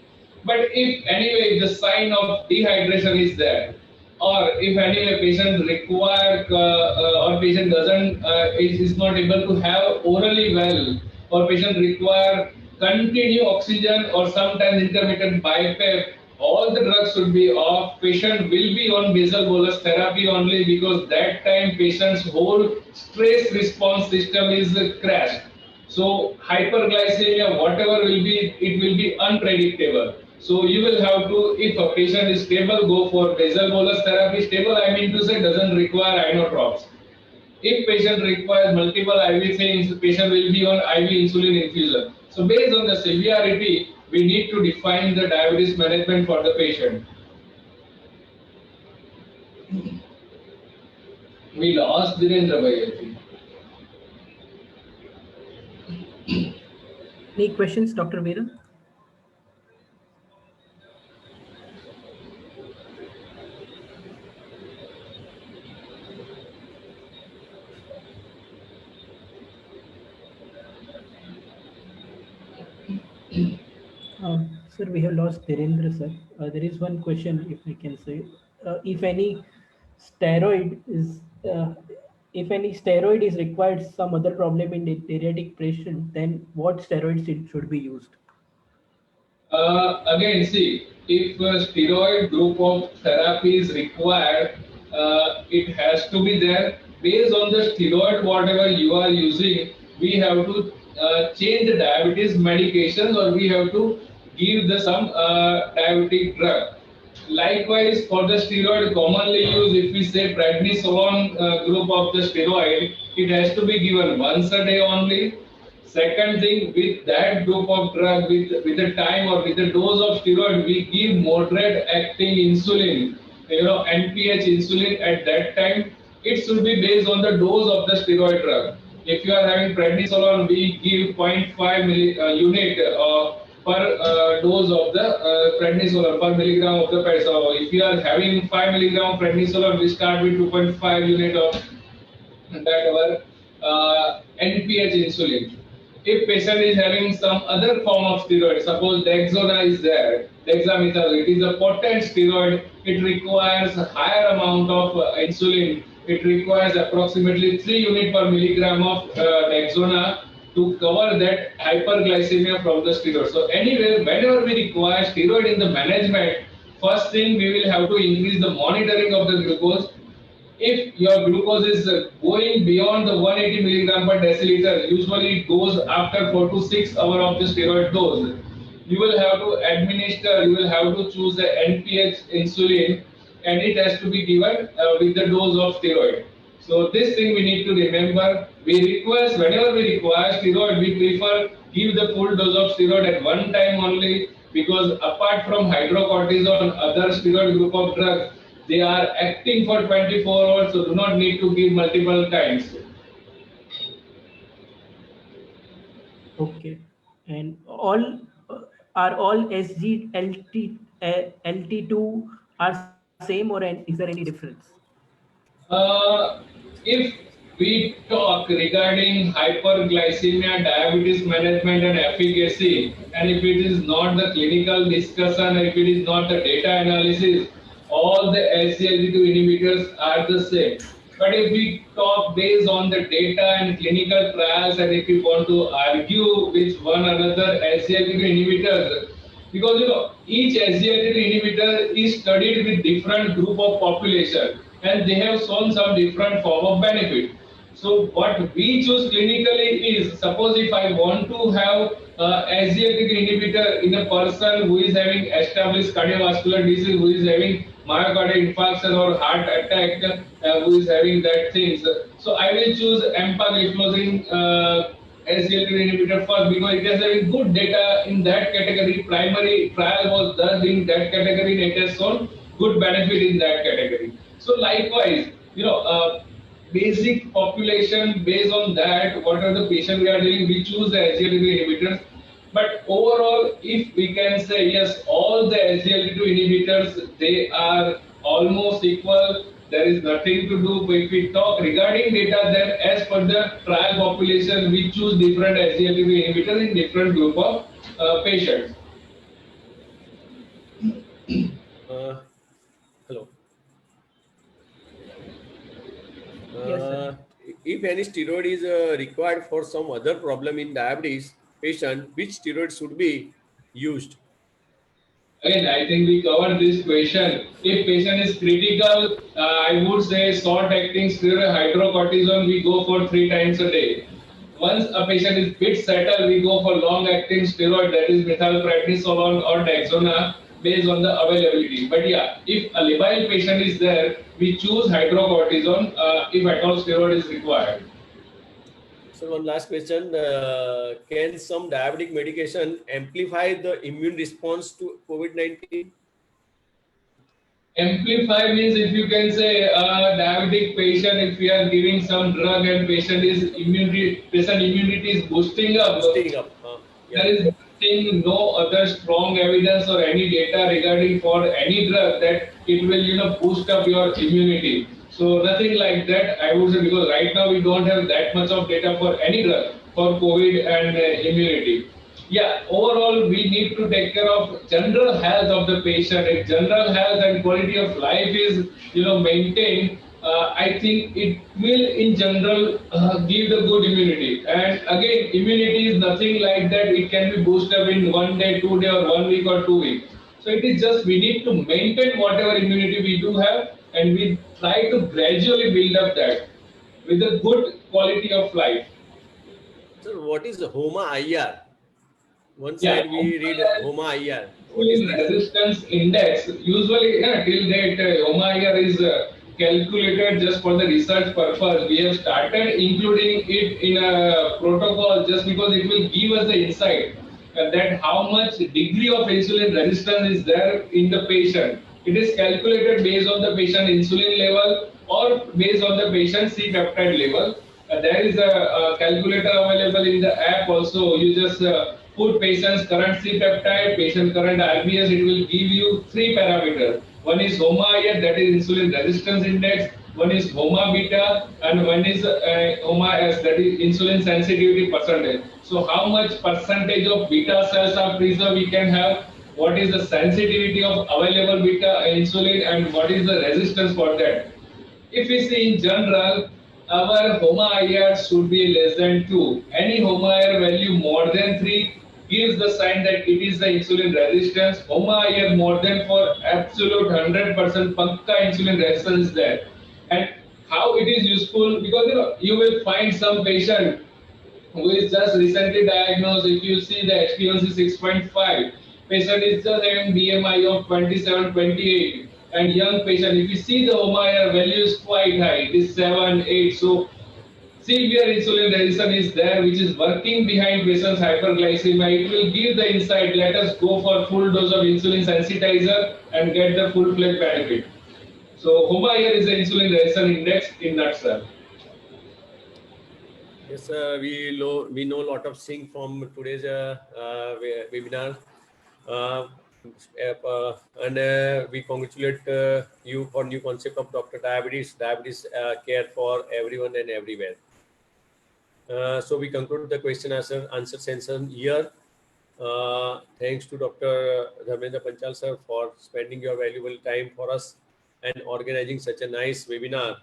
Speaker 5: But if anyway the sign of dehydration is there, or if anyway patient require or patient doesn't is not able to have orally well, or patient require continue oxygen or sometimes intermittent BiPAP, all the drugs should be off. Patient will be on basal bolus therapy only because that time patient's whole stress response system is crashed. So hyperglycemia, whatever will be, it will be unpredictable. So you will have to, if a patient is stable, go for basal bolus therapy. Stable, I mean to say, doesn't require inotropes. If patient requires multiple IV things, patient will be on IV insulin infusion. So based on the severity, we need to define the diabetes management for the patient. We lost Dharmendra bhai, I think.
Speaker 1: Any questions, Dr. Veera? Sir, we have lost Dhirendra, sir. There is one question, if I can say. If any steroid is uh, if any steroid is required, some other problem in the pediatric patient, then what steroids it should be used?
Speaker 5: Again, see, if a steroid group of therapy is required, it has to be there. Based on the steroid, whatever you are using, we have to change the diabetes medications, or we have to give the some diabetic drug. Likewise, for the steroid commonly used, if we say prednisolone group of the steroid, it has to be given once a day only. Second thing, with that group of drug, with the time or with the dose of steroid, we give moderate acting insulin, NPH insulin at that time. It should be based on the dose of the steroid drug. If you are having prednisolone, we give zero point 0.5 unit per dose of the prednisolone per milligram of the ped. So if you are having 5 milligram prednisolone, we start with 2.5 unit of that our NPH insulin. If patient is having some other form of steroid, suppose Dexona is there, dexamethasone, it is a potent steroid, it requires a higher amount of insulin, it requires approximately 3 unit per milligram of Dexona to cover that hyperglycemia from the steroid. So anyway, whenever we require steroid in the management, first thing we will have to increase the monitoring of the glucose. If your glucose is going beyond the 180 milligram per deciliter, usually it goes after 4 to 6 hours of the steroid dose. You will have to administer, you will have to choose the NPH insulin, and it has to be given with the dose of steroid. So this thing we need to remember. We request, whenever we require steroid, we prefer give the full dose of steroid at one time only, because apart from hydrocortisone, other steroid group of drugs, they are acting for 24 hours, so do not need to give multiple times.
Speaker 1: Okay. And are all SGLT LT2 are same, or is there any difference?
Speaker 5: Uh, if we talk regarding hyperglycemia, diabetes management and efficacy, and if it is not the clinical discussion, if it is not the data analysis, all the SGLT2 inhibitors are the same. But if we talk based on the data and clinical trials, and if we want to argue with one another SGLT2 inhibitors, because each SGLT2 inhibitor is studied with different group of population, and they have shown some different form of benefit. So what we choose clinically is, suppose if I want to have SGLT2 inhibitor in a person who is having established cardiovascular disease, who is having myocardial infarction or heart attack, who is having that things. So I will choose empagliflozin SGLT2 inhibitor first, because it has having good data in that category. Primary trial was done in that category, and it has shown good benefit in that category. So likewise, basic population, based on that, what are the patient we are dealing, we choose the SGLT2 inhibitors. But overall, if we can say yes, all the SGLT2 inhibitors, they are almost equal. There is nothing to do. If we talk regarding data, then as per the trial population, we choose different SGLT2 inhibitors in different group of patients.
Speaker 2: Hello.
Speaker 1: Yes, sir.
Speaker 2: If any steroid is required for some other problem in diabetes patient, which steroid should be used?
Speaker 5: Again, I think we covered this question. If patient is critical, I would say short-acting steroid hydrocortisone, we go for 3 times a day. Once a patient is bit settled, we go for long-acting steroid, that is methylprednisolone or Dexona, based on the availability. But yeah, if a labile patient is there, we choose hydrocortisone if at all steroid is required.
Speaker 2: So one last question, can some diabetic medication amplify the immune response to COVID-19?
Speaker 5: Amplify means, if you can say diabetic patient, if we are giving some drug and patient immunity is boosting up.
Speaker 2: Yeah.
Speaker 5: There is nothing, no other strong evidence or any data regarding for any drug that it will boost up your immunity. So nothing like that, I would say, because right now we don't have that much of data for any drug for COVID and immunity. yeah, overall we need to take care of general health of the patient. If general health and quality of life is maintained, I think it will in general give the good immunity. And again, immunity is nothing like that. It can be boosted up in 1 day, 2 day, or 1 week or 2 weeks. So it is just we need to maintain whatever immunity we do have, and we try to gradually build up that with a good quality of life.
Speaker 2: Sir, what is HOMA IR? One
Speaker 5: Yeah,
Speaker 2: side we read HOMA IR. What is
Speaker 5: insulin
Speaker 2: this?
Speaker 5: resistance index. Usually, till date, OMA is calculated just for the research purpose. We have started including it in a protocol just because it will give us the insight that how much degree of insulin resistance is there in the patient. It is calculated based on the patient insulin level or based on the patient C-peptide level. There is a calculator available in the app also. You just put patient's current C-peptide, patient current RBS, it will give you 3 parameters. One is HOMA-IR, that is insulin resistance index. One is HOMA-beta, and one is HOMA-S, that is insulin sensitivity percentage. So how much percentage of beta cells are preserved we can have, what is the sensitivity of available beta insulin, and what is the resistance for that. If we see in general, our HOMA-IR should be less than 2. Any HOMA-IR value more than 3 gives the sign that it is the insulin resistance. HOMA-IR more than 4, absolute 100% pakka insulin resistance is there. And how it is useful, because you will find some patient who is just recently diagnosed. If you see the HbA1c 6.5, patient is just having BMI of 27, 28, and young patient, if you see the HOMA-IR value is quite high, it is 7, 8. So severe insulin resistance is there, which is working behind patient's hyperglycemia. It will give the insight, let us go for full dose of insulin sensitizer and get the full-fledged benefit. So HOMA-IR is the insulin resistance index in nutshell.
Speaker 2: Yes, we know a lot of things from today's webinar, and we congratulate you for new concept of Dr. Diabetes care for everyone and everywhere. So we conclude the question answer session here. Thanks to Dr. Dharmendra Panchal sir for spending your valuable time for us and organizing such a nice webinar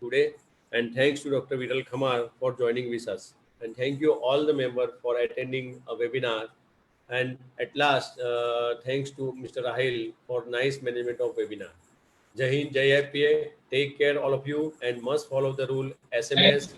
Speaker 2: today. And thanks to Dr. Viral Khamar for joining with us. And thank you all the members for attending a webinar. And at last, thanks to Mr. Rahil for nice management of webinar. Jai Hind, Jai AFPA. Take care all of you and must follow the rule SMS,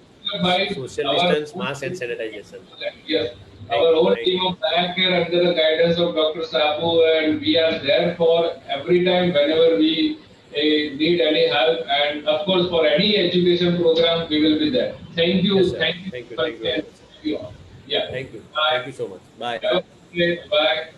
Speaker 2: social distance, mask and sanitization.
Speaker 5: Yes. Our whole team of care under the guidance of Dr. Sabu, and we are there for every time whenever we need any help, and of course for any education program we will be there. Thank you.
Speaker 2: Yes,
Speaker 5: thank you.
Speaker 2: Thank you. Thank you.
Speaker 5: Yeah.
Speaker 2: Thank you.
Speaker 5: Bye.
Speaker 2: Thank you so much. Bye.
Speaker 5: Bye.